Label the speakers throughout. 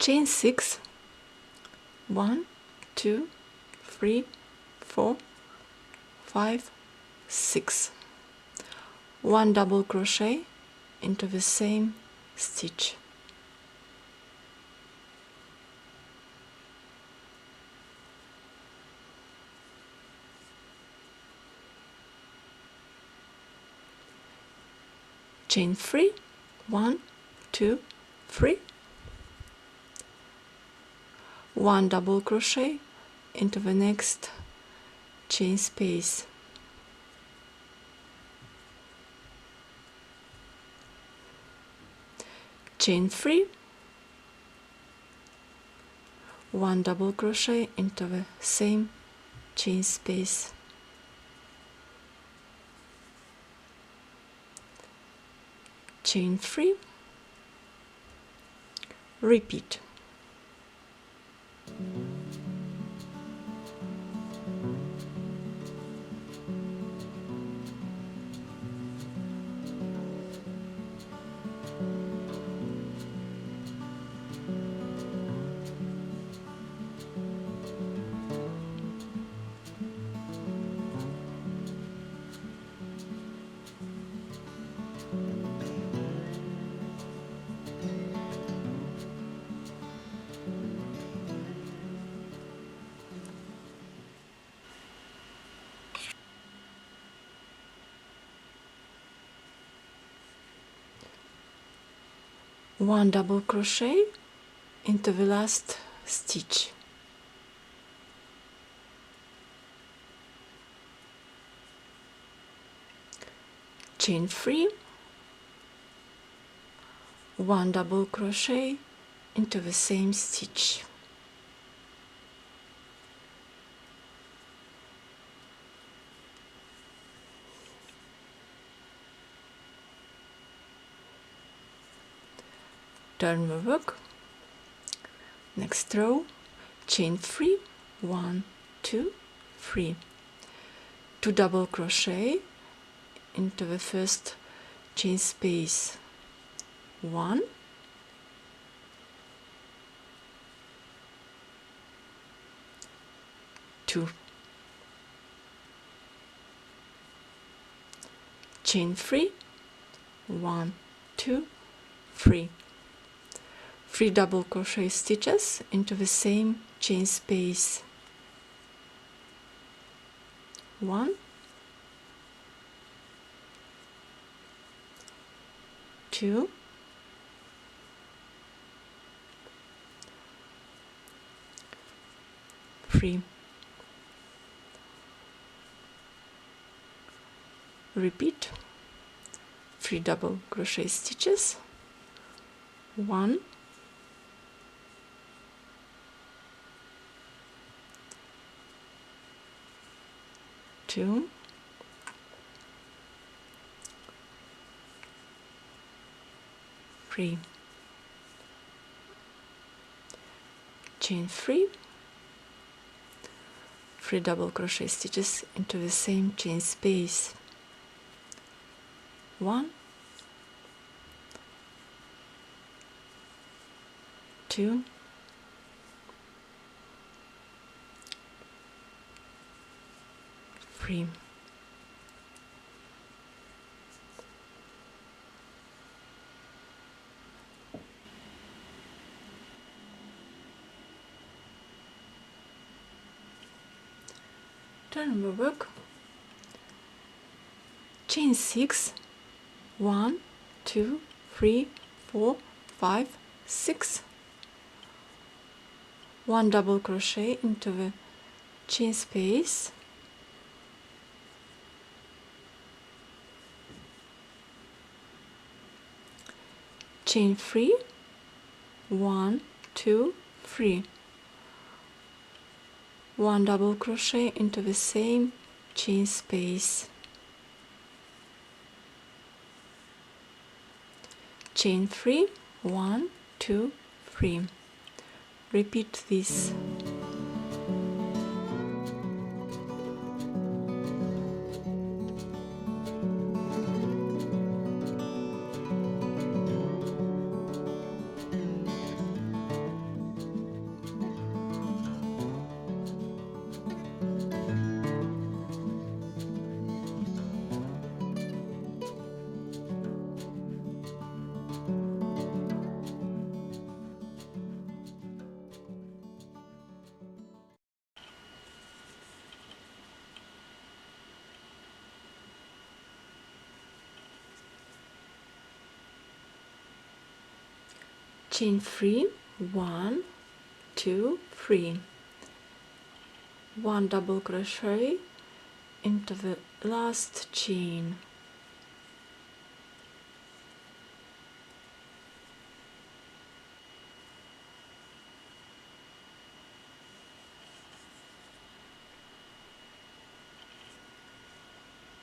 Speaker 1: chain 6, 1, 2, 3, 4, 5, 6, 1 double crochet into the same stitch. Chain 3, 1, 2, 3, 1 double crochet into the next chain space. Chain 3, 1 double crochet into the same chain space. Chain 3, repeat. One double crochet into the last stitch. Chain 3, 1 double crochet into the same stitch. Turn the work. Next row, chain 3, 1, 2, 3, 2 double crochet into the first chain space. 1, 2, chain 3, 1, 2, 3, 3 double crochet stitches into the same chain space. 1, 2, 3. Repeat 3 double crochet stitches. 1, 2, 3, chain 3, 3 double crochet stitches into the same chain space. 1, 2, 3. Turn the work. Chain 6, 1, 2, 3, 4, 5, 6. 1 double crochet into the chain space. Chain 3, 1, 2, 3. 1 double crochet into the same chain space. Chain 3, 1, 2, 3. Repeat this. chain 3, 1, 2, 3, 1 double crochet into the last chain,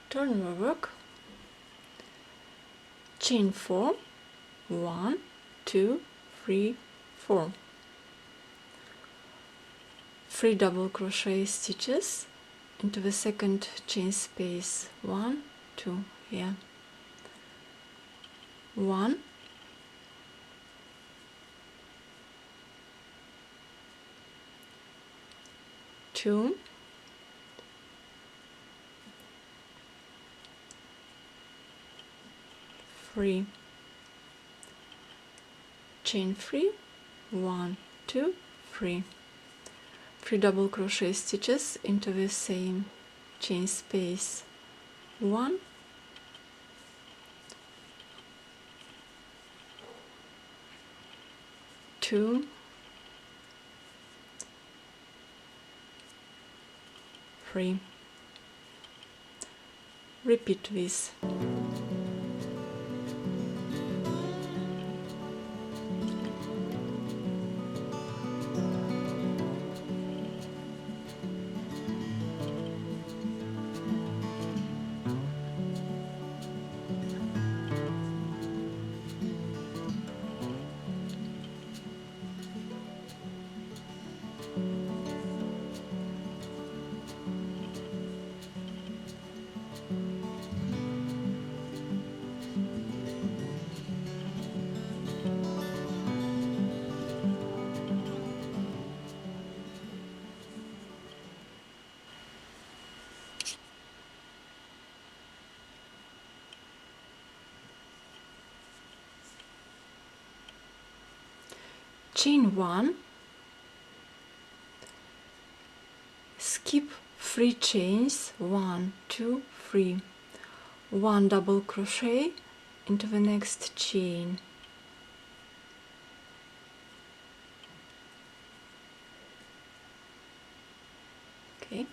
Speaker 1: turn your work, chain 4, 1, 2, 3, 4, 3 double crochet stitches into the second chain space, 1, 2, here, 1, 2, 3, chain 3, 1, 2, 3, 3 double crochet stitches into the same chain space, 1, 2, 3. Repeat this. Chain 1, skip 3 chains, 1, 2, 3, 1 double crochet into the next chain, okay,